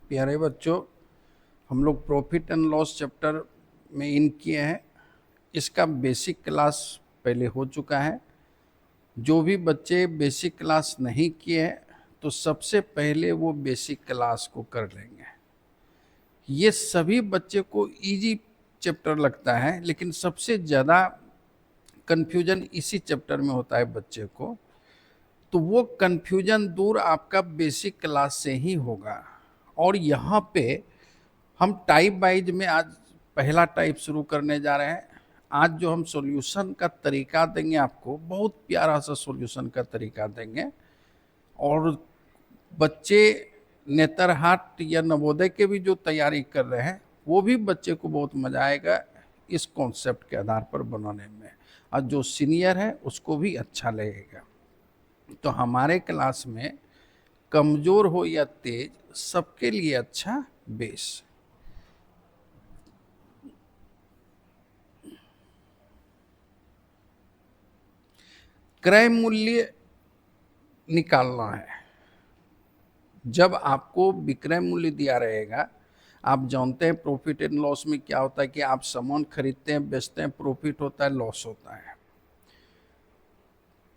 प्यारे बच्चों, हम लोग प्रॉफिट एंड लॉस चैप्टर में इन किए हैं। इसका बेसिक क्लास पहले हो चुका है। जो भी बच्चे बेसिक क्लास नहीं किए हैं तो सबसे पहले वो बेसिक क्लास को कर लेंगे। ये सभी बच्चे को इजी चैप्टर लगता है, लेकिन सबसे ज़्यादा कन्फ्यूजन इसी चैप्टर में होता है बच्चे को। तो वो कन्फ्यूजन दूर आपका बेसिक क्लास से ही होगा। और यहाँ पे हम टाइप वाइज में आज पहला टाइप शुरू करने जा रहे हैं। आज जो हम सॉल्यूशन का तरीका देंगे आपको, बहुत प्यारा सा सॉल्यूशन का तरीका देंगे। और बच्चे नेतरहाट या नवोदय के भी जो तैयारी कर रहे हैं, वो भी बच्चे को बहुत मजा आएगा इस कॉन्सेप्ट के आधार पर बनाने में, और जो सीनियर है उसको भी अच्छा लगेगा। तो हमारे क्लास में कमजोर हो या तेज, सबके लिए अच्छा बेस। क्रय मूल्य निकालना है। जब आपको विक्रय मूल्य दिया रहेगा, आप जानते हैं प्रॉफिट एंड लॉस में क्या होता है कि आप सामान खरीदते हैं, बेचते हैं, प्रॉफिट होता है, लॉस होता है।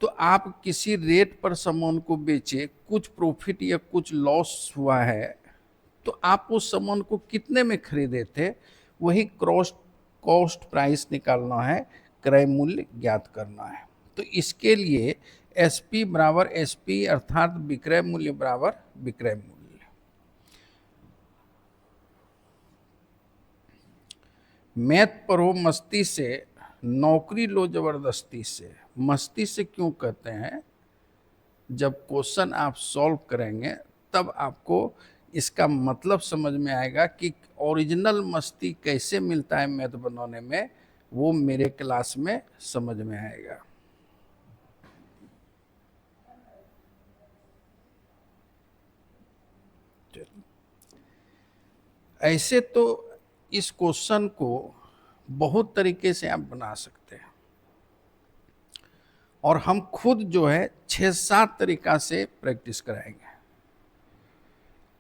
तो आप किसी रेट पर सामान को बेचे, कुछ प्रॉफिट या कुछ लॉस हुआ है, तो आप उस सामान को कितने में खरीदे थे, वही कॉस्ट प्राइस निकालना है, क्रय मूल्य ज्ञात करना है। तो इसके लिए एसपी बराबर एसपी अर्थात विक्रय मूल्य बराबर विक्रय मूल्य। मैथ पढ़ो मस्ती से, नौकरी लो जबरदस्ती से। मस्ती से क्यों कहते हैं? जब क्वेश्चन आप सॉल्व करेंगे तब आपको इसका मतलब समझ में आएगा कि ओरिजिनल मस्ती कैसे मिलता है मैथ बनाने में, वो मेरे क्लास में समझ में आएगा। ऐसे तो इस क्वेश्चन को बहुत तरीके से आप बना सकते हैं, और हम खुद जो है 6-7 तरीका से प्रैक्टिस कराएंगे,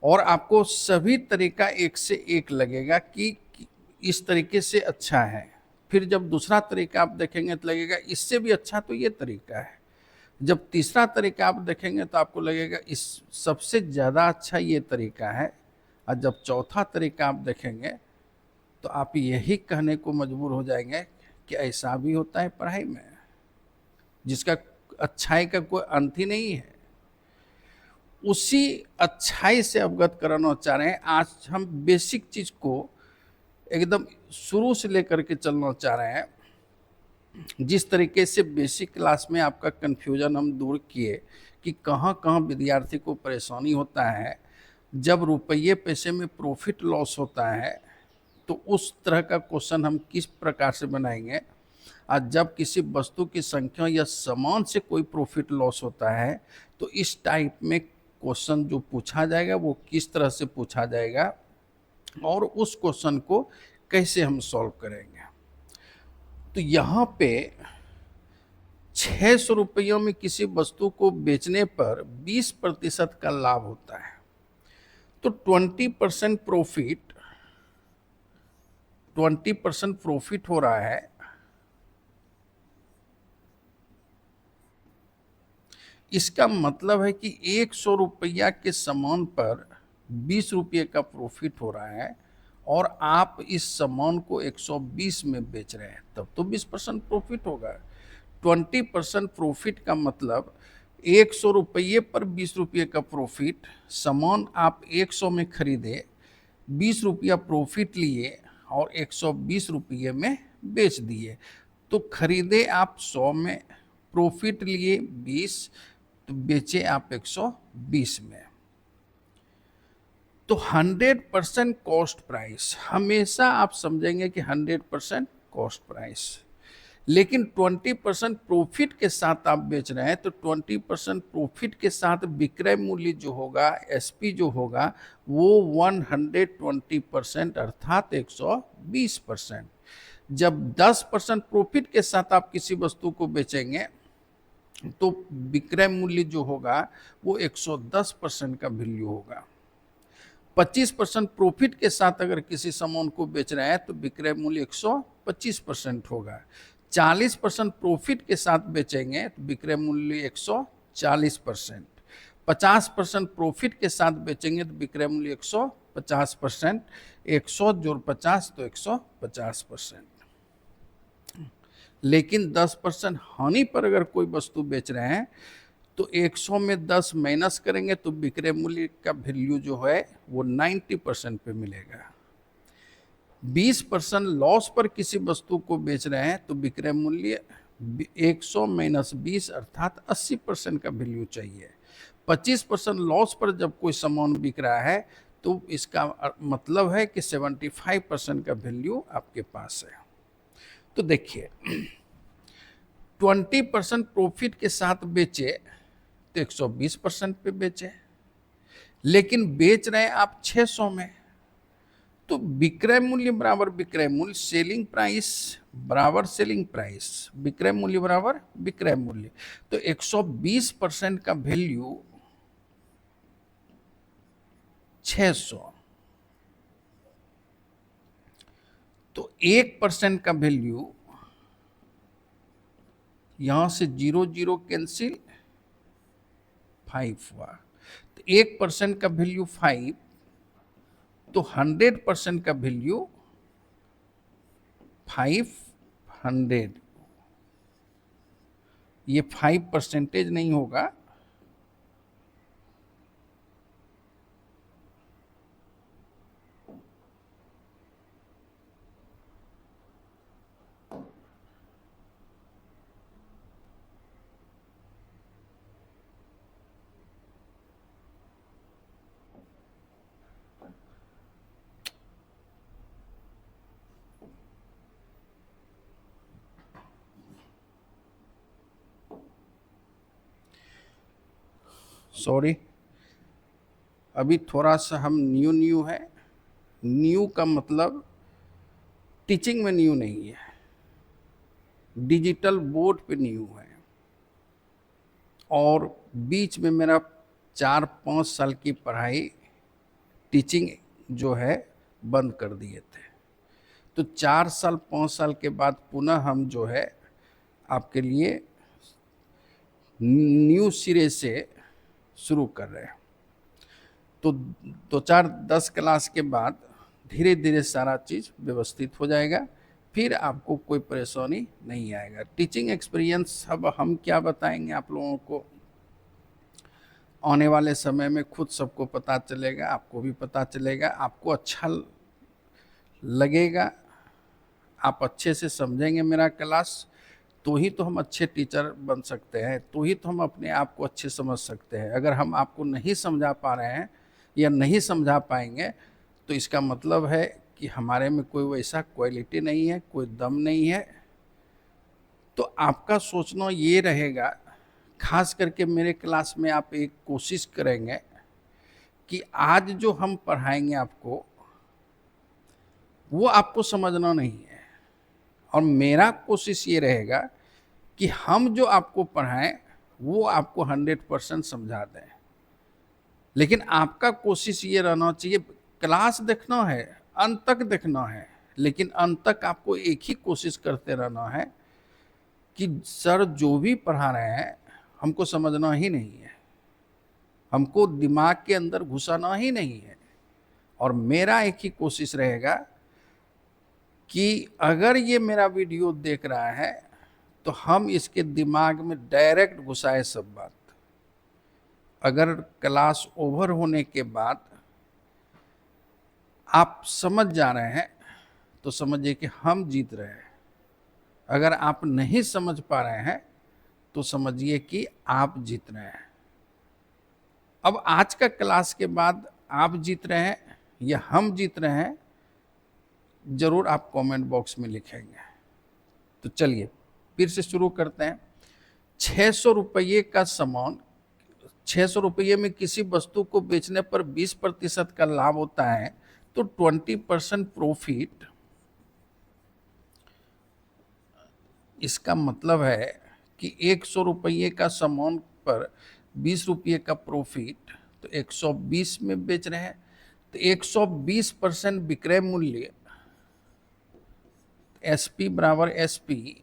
और आपको सभी तरीका एक से एक लगेगा कि इस तरीके से अच्छा है। फिर जब दूसरा तरीका आप देखेंगे तो लगेगा इससे भी अच्छा तो ये तरीका है। जब तीसरा तरीका आप देखेंगे तो आपको लगेगा इस सबसे ज़्यादा अच्छा ये तरीका है। और जब चौथा तरीका आप देखेंगे तो आप यही कहने को मजबूर हो जाएंगे कि ऐसा भी होता है पढ़ाई में, जिसका अच्छाई का कोई अंत ही नहीं है। उसी अच्छाई से अवगत कराना चाह रहे हैं। आज हम बेसिक चीज को एकदम शुरू से लेकर के चलना चाह रहे हैं। जिस तरीके से बेसिक क्लास में आपका कन्फ्यूजन हम दूर किए कि कहाँ कहाँ विद्यार्थी को परेशानी होता है, जब रुपये पैसे में प्रॉफिट लॉस होता है तो उस तरह का क्वेश्चन हम किस प्रकार से बनाएंगे, और जब किसी वस्तु की संख्या या सामान से कोई प्रॉफिट लॉस होता है तो इस टाइप में क्वेश्चन जो पूछा जाएगा वो किस तरह से पूछा जाएगा, और उस क्वेश्चन को कैसे हम सॉल्व करेंगे। तो यहाँ पे 600 रुपयों में किसी वस्तु को बेचने पर 20% का लाभ होता है। तो 20% प्रॉफिट हो रहा है। इसका मतलब है कि 100 रुपया के सामान पर 20 रुपये का प्रॉफिट हो रहा है, और आप इस सामान को 120 में बेच रहे हैं, तब तो 20% प्रॉफिट होगा। 20% प्रॉफिट का मतलब 100 रुपये पर 20 रुपये का प्रॉफिट। सामान आप 100 में खरीदे, 20 रुपया प्रॉफिट लिए और 120 रुपये में बेच दिए। तो खरीदे आप 100 में, प्रॉफिट लिए 20, तो बेचे आप 120 में। तो 100% कॉस्ट प्राइस, हमेशा आप समझेंगे कि 100% कॉस्ट प्राइस। लेकिन 20% प्रॉफिट के साथ आप बेच रहे हैं, तो 20% प्रॉफिट के साथ विक्रय मूल्य जो होगा, एसपी जो होगा, वो 120% अर्थात 120%। जब 10% प्रॉफिट के साथ आप किसी वस्तु को बेचेंगे तो विक्रय मूल्य जो होगा वो 110% का वैल्यू होगा। 25% प्रॉफिट के साथ अगर किसी सामान को बेच रहे हैं तो विक्रय मूल्य 125% होगा। 40% प्रॉफिट के साथ बेचेंगे तो विक्रय मूल्य 140%। 50% प्रॉफिट के साथ बेचेंगे तो विक्रय मूल्य 150%। 100 जोड़ 50 तो 150%। लेकिन 10% हानि पर अगर कोई वस्तु बेच रहे हैं तो 100 में 10 माइनस करेंगे तो विक्रय मूल्य का वैल्यू जो है वो 90% पे मिलेगा। 20% लॉस पर किसी वस्तु को बेच रहे हैं तो विक्रय मूल्य 100 माइनस 20 अर्थात 80% का वैल्यू चाहिए। 25% लॉस पर जब कोई सामान बिक रहा है तो इसका मतलब है कि 75% का वैल्यू आपके पास है। तो देखिए 20% प्रॉफिट के साथ बेचे तो 120% पे बेचे, लेकिन बेच रहे हैं आप 600 में, तो विक्रय मूल्य बराबर विक्रय मूल्य, सेलिंग प्राइस बराबर सेलिंग प्राइस, विक्रय मूल्य बराबर विक्रय मूल्य। तो 120% का वैल्यू 600, तो 1% का वैल्यू यहां से 0 0 कैंसिल 5 हुआ, तो 1% का वैल्यू 5, तो 100% का वैल्यू 500। ये 5% नहीं होगा, सॉरी, अभी थोड़ा सा हम न्यू है। न्यू का मतलब टीचिंग में न्यू नहीं है, डिजिटल बोर्ड पे न्यू है। और बीच में मेरा 4-5 साल की पढ़ाई टीचिंग जो है बंद कर दिए थे, तो 4 साल 5 साल के बाद पुनः हम जो है आपके लिए न्यू सिरे से शुरू कर रहे हैं। तो 2-4-10 क्लास के बाद धीरे धीरे सारा चीज़ व्यवस्थित हो जाएगा, फिर आपको कोई परेशानी नहीं आएगा। टीचिंग एक्सपीरियंस अब हम क्या बताएंगे आप लोगों को, आने वाले समय में खुद सबको पता चलेगा, आपको भी पता चलेगा, आपको अच्छा लगेगा, आप अच्छे से समझेंगे मेरा क्लास, तो ही तो हम अच्छे टीचर बन सकते हैं, तो ही तो हम अपने आप को अच्छे समझ सकते हैं। अगर हम आपको नहीं समझा पा रहे हैं या नहीं समझा पाएंगे तो इसका मतलब है कि हमारे में कोई वैसा क्वालिटी नहीं है, कोई दम नहीं है। तो आपका सोचना ये रहेगा, खास करके मेरे क्लास में आप एक कोशिश करेंगे कि आज जो हम पढ़ाएंगे आपको वो आपको समझना नहीं है, और मेरा कोशिश ये रहेगा कि हम जो आपको पढ़ाएं वो आपको 100% समझा दें। लेकिन आपका कोशिश ये रहना चाहिए, क्लास देखना है, अंत तक देखना है, लेकिन अंत तक आपको एक ही कोशिश करते रहना है कि सर जो भी पढ़ा रहे हैं हमको समझना ही नहीं है, हमको दिमाग के अंदर घुसाना ही नहीं है। और मेरा एक ही कोशिश रहेगा कि अगर ये मेरा वीडियो देख रहा है तो हम इसके दिमाग में डायरेक्ट घुसाए सब बात। अगर क्लास ओवर होने के बाद आप समझ जा रहे हैं तो समझिए कि हम जीत रहे हैं, अगर आप नहीं समझ पा रहे हैं तो समझिए कि आप जीत रहे हैं। अब आज का क्लास के बाद आप जीत रहे हैं या हम जीत रहे हैं, जरूर आप कमेंट बॉक्स में लिखेंगे। तो चलिए फिर से शुरू करते हैं। 600 रुपये का सामान, 600 रुपये में किसी वस्तु को बेचने पर 20% का लाभ होता है, तो 20% प्रॉफिट, इसका मतलब है कि 100 रुपये का सामान पर 20 रुपये का प्रॉफिट, तो 120 में बेच रहे हैं, तो 120% विक्रय मूल्य, एसपी बराबर एसपी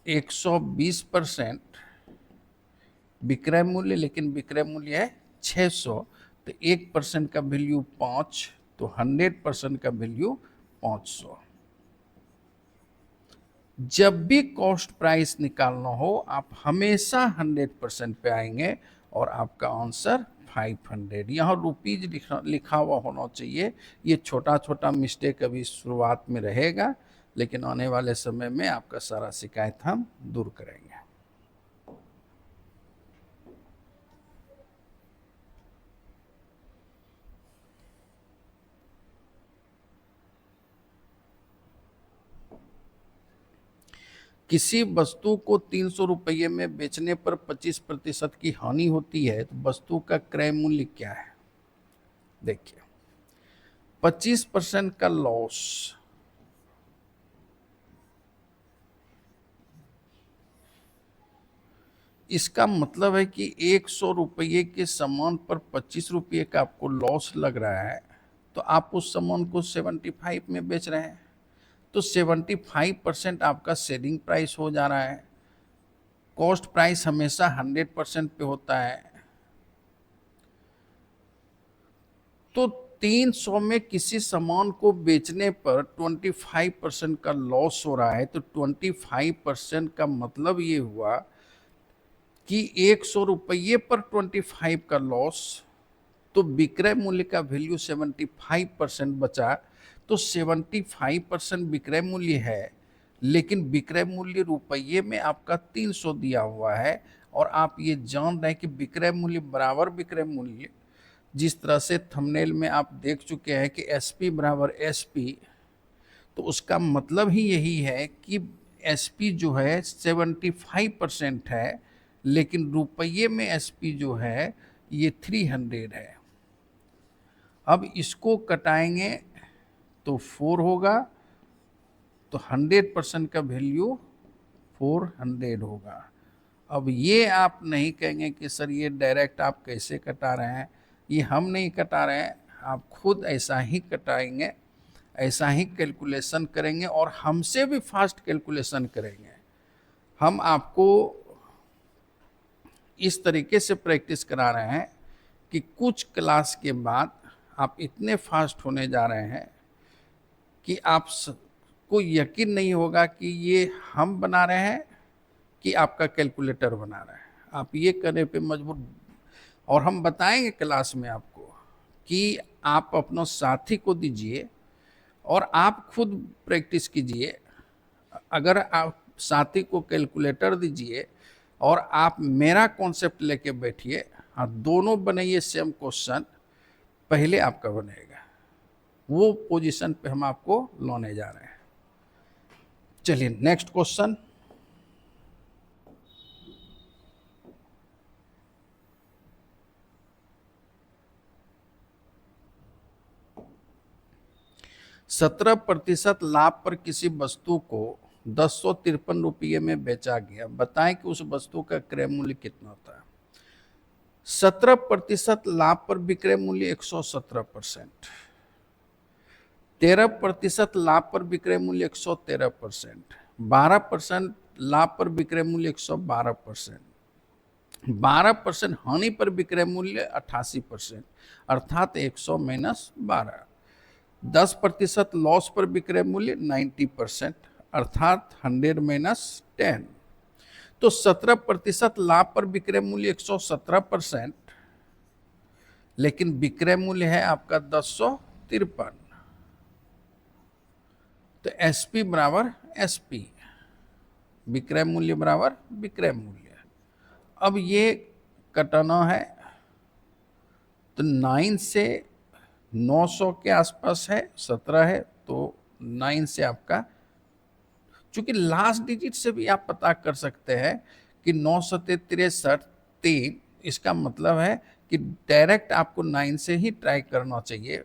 120% विक्रय मूल्य, लेकिन विक्रय मूल्य है 600, तो 1% का वैल्यू 5, तो 100% का वैल्यू 500। जब भी कॉस्ट प्राइस निकालना हो आप हमेशा 100% पे आएंगे और आपका आंसर 500। यहाँ रुपीज लिखा हुआ होना चाहिए। ये छोटा छोटा मिस्टेक अभी शुरुआत में रहेगा, लेकिन आने वाले समय में आपका सारा शिकायत हम दूर करेंगे। किसी वस्तु को 300 रुपये में बेचने पर 25% की हानि होती है, तो वस्तु का क्रय मूल्य क्या है? देखिए 25% का लॉस, इसका मतलब है कि 100 रुपये के सामान पर 25 रुपये का आपको लॉस लग रहा है, तो आप उस सामान को 75 में बेच रहे हैं, तो 75% आपका सेलिंग प्राइस हो जा रहा है। कॉस्ट प्राइस हमेशा 100% पे होता है, तो 300 में किसी सामान को बेचने पर 25% का लॉस हो रहा है, तो 25% का मतलब ये हुआ कि 100 रुपये पर 25 का लॉस, तो विक्रय मूल्य का वैल्यू 75% बचा, तो 75% विक्रय मूल्य है, लेकिन विक्रय मूल्य रुपये में आपका 300 दिया हुआ है, और आप ये जान रहे हैं कि विक्रय मूल्य बराबर विक्रय मूल्य, जिस तरह से थंबनेल में आप देख चुके हैं कि एसपी बराबर एसपी, तो उसका मतलब ही यही है कि एसपी जो है 75% है, लेकिन रुपये में एसपी जो है ये 300 है। अब इसको कटाएंगे तो 4 होगा, तो 100% का वैल्यू 400 होगा। अब ये आप नहीं कहेंगे कि सर ये डायरेक्ट आप कैसे कटा रहे हैं, ये हम नहीं कटा रहे हैं, आप खुद ऐसा ही कटाएंगे, ऐसा ही कैलकुलेशन करेंगे, और हमसे भी फास्ट कैलकुलेशन करेंगे। हम आपको इस तरीके से प्रैक्टिस करा रहे हैं कि कुछ क्लास के बाद आप इतने फास्ट होने जा रहे हैं कि आप को यकीन नहीं होगा कि ये हम बना रहे हैं कि आपका कैलकुलेटर बना रहा है। आप ये करने पे मजबूर, और हम बताएंगे क्लास में आपको कि आप अपना साथी को दीजिए और आप खुद प्रैक्टिस कीजिए। अगर आप साथी को कैलकुलेटर दीजिए और आप मेरा कॉन्सेप्ट लेके बैठिए, हाँ दोनों बनाइए सेम क्वेश्चन, पहले आपका बनेगा। वो पोजीशन पे हम आपको लाने जा रहे हैं। चलिए नेक्स्ट क्वेश्चन। सत्रह प्रतिशत लाभ पर किसी वस्तु को 1053 रुपये में बेचा गया, बताएं कि उस वस्तु का क्रय मूल्य कितना होता है। 17% लाभ पर विक्रय मूल्य 117%, 13% लाभ पर विक्रय मूल्य 113%, 12% लाभ पर विक्रय मूल्य 112%, 12% हानि पर विक्रय मूल्य 88%, अर्थात 100 माइनस 12। 10% लॉस पर विक्रय मूल्य 90%, अर्थात 100 माइनस 10। तो 17% लाभ पर विक्रय मूल्य 117%, लेकिन विक्रय मूल्य है आपका 1053। तो एसपी बराबर एसपी, विक्रय मूल्य बराबर विक्रय मूल्य। अब ये कटाना है, तो 9 से 900 के आसपास है, 17 है, तो 9 से आपका, चूंकि लास्ट डिजिट से भी आप पता कर सकते हैं कि 9 सत्ते 63 3, इसका मतलब है कि डायरेक्ट आपको 9 से ही ट्राई करना चाहिए।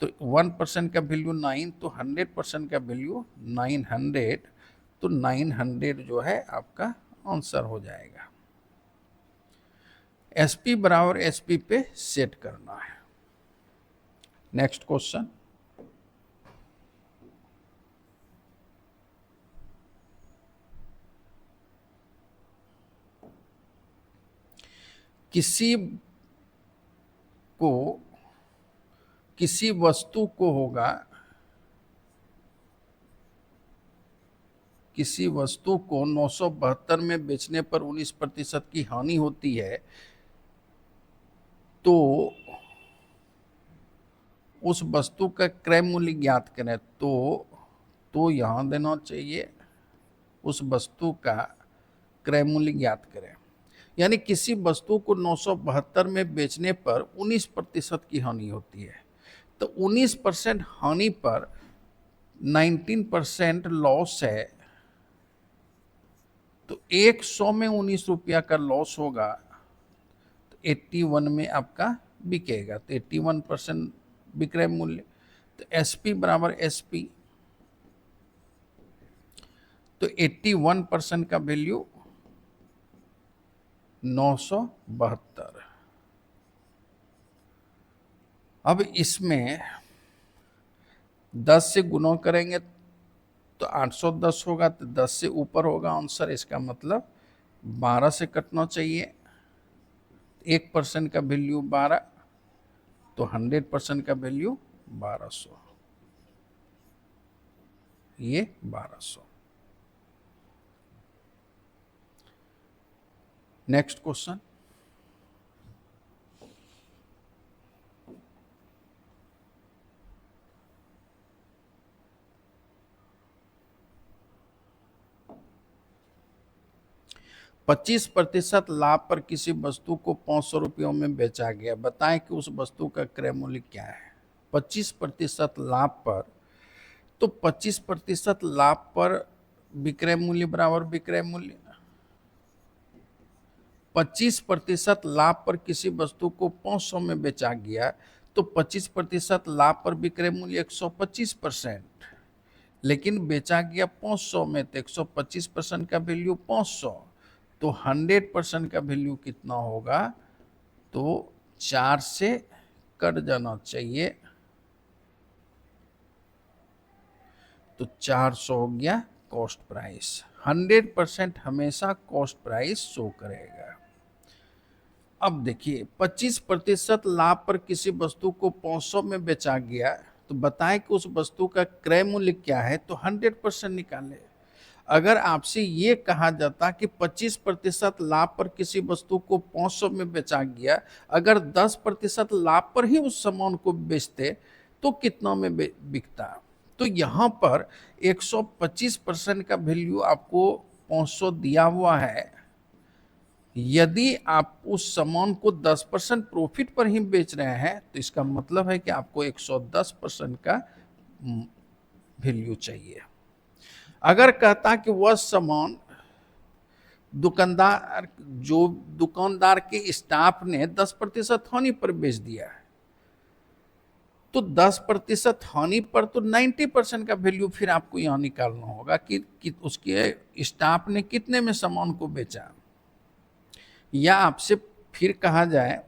तो 1% का वैल्यू 9, तो 100% का वैल्यू 900, तो 900 जो है आपका आंसर हो जाएगा। एसपी बराबर एसपी पे सेट करना है। नेक्स्ट क्वेश्चन, किसी वस्तु को होगा, किसी वस्तु को 972 में बेचने पर 19% की हानि होती है, तो उस वस्तु का क्रय मूल्य ज्ञात करें। तो यहां देना चाहिए उस वस्तु का क्रय मूल्य ज्ञात करें। यानी किसी वस्तु को 972 में बेचने पर 19% की हानि होती है, तो 19% हानि पर 19% लॉस है, तो 100 में 19 रुपया का लॉस होगा, तो 81 में आपका बिकेगा, तो 81% विक्रय मूल्य। तो SP बराबर SP, तो 81% का वैल्यू 972। अब इसमें 10 से गुणा करेंगे तो 810 होगा, तो 10 से ऊपर होगा आंसर, इसका मतलब 12 से कटना चाहिए। 1% का वैल्यू 12, तो 100% का वैल्यू 1200, ये 1200। नेक्स्ट क्वेश्चन, पच्चीस प्रतिशत लाभ पर किसी वस्तु को 500 रुपयों में बेचा गया, बताएं कि उस वस्तु का क्रय मूल्य क्या है। 25% लाभ पर, तो 25% लाभ पर विक्रय मूल्य बराबर विक्रय मूल्य। 25% लाभ पर किसी वस्तु को 500 में बेचा गया, तो 25% लाभ पर विक्रय मूल्य 125%, लेकिन बेचा गया 500 में, तो 125% का वैल्यू 500, तो 100% का वैल्यू कितना होगा, तो 4 से कट जाना चाहिए, तो 400 हो गया कॉस्ट प्राइस। 100% हमेशा कॉस्ट प्राइस शो करेगा। अब देखिए 25% लाभ पर किसी वस्तु को 500 में बेचा गया, तो बताएं कि उस वस्तु का क्रय मूल्य क्या है, तो 100% निकाले। अगर आपसे ये कहा जाता कि 25% लाभ पर किसी वस्तु को 500 में बेचा गया, अगर 10% लाभ पर ही उस सामान को बेचते तो कितना में बिकता, तो यहाँ पर 125% का वैल्यू आपको 500 दिया हुआ है। यदि आप उस सामान को 10% प्रॉफिट पर ही बेच रहे हैं, तो इसका मतलब है कि आपको 110% का वैल्यू चाहिए। अगर कहता कि वह सामान दुकानदार के स्टाफ ने 10% हानि पर बेच दिया है, तो 10% हानि पर तो 90% का वैल्यू फिर आपको यहां निकालना होगा कि उसके स्टाफ ने कितने में सामान को बेचा। या आपसे फिर कहा जाए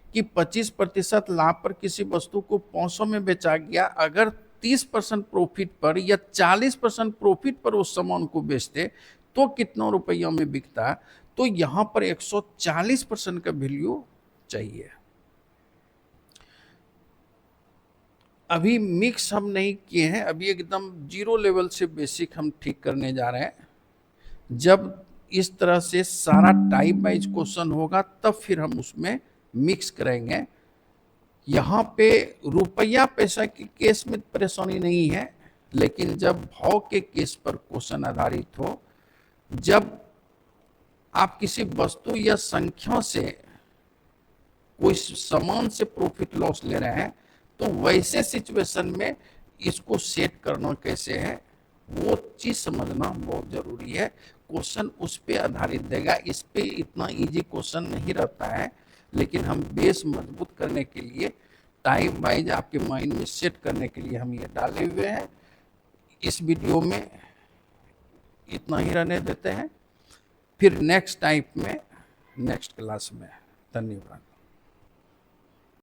कि 25% लाभ पर किसी वस्तु को 500 में बेचा गया, अगर 30% प्रॉफिट पर या 40% प्रॉफिट पर उस सामान को बेचते तो कितना रुपया में बिकता, तो यहां पर 140% का वैल्यू चाहिए। अभी मिक्स हम नहीं किए हैं, अभी एकदम 0 लेवल से बेसिक हम ठीक करने जा रहे हैं। जब इस तरह से सारा टाइप वाइज क्वेश्चन होगा तब फिर हम उसमें मिक्स करेंगे। यहाँ पे रुपया पैसा के केस में परेशानी नहीं है, लेकिन जब भाव के केस पर क्वेश्चन आधारित हो, जब आप किसी वस्तु या संख्या से कोई सामान से प्रॉफिट लॉस ले रहे हैं, तो वैसे सिचुएशन में इसको सेट करना कैसे है वो चीज समझना बहुत जरूरी है। क्वेश्चन उस पे आधारित देगा, इस पे इतना इजी क्वेश्चन नहीं रहता है, लेकिन हम बेस मजबूत करने के लिए टाइम वाइज आपके माइंड में सेट करने के लिए हम ये डाले हुए हैं। इस वीडियो में इतना ही रहने देते हैं, फिर नेक्स्ट टाइप में नेक्स्ट क्लास में। धन्यवाद।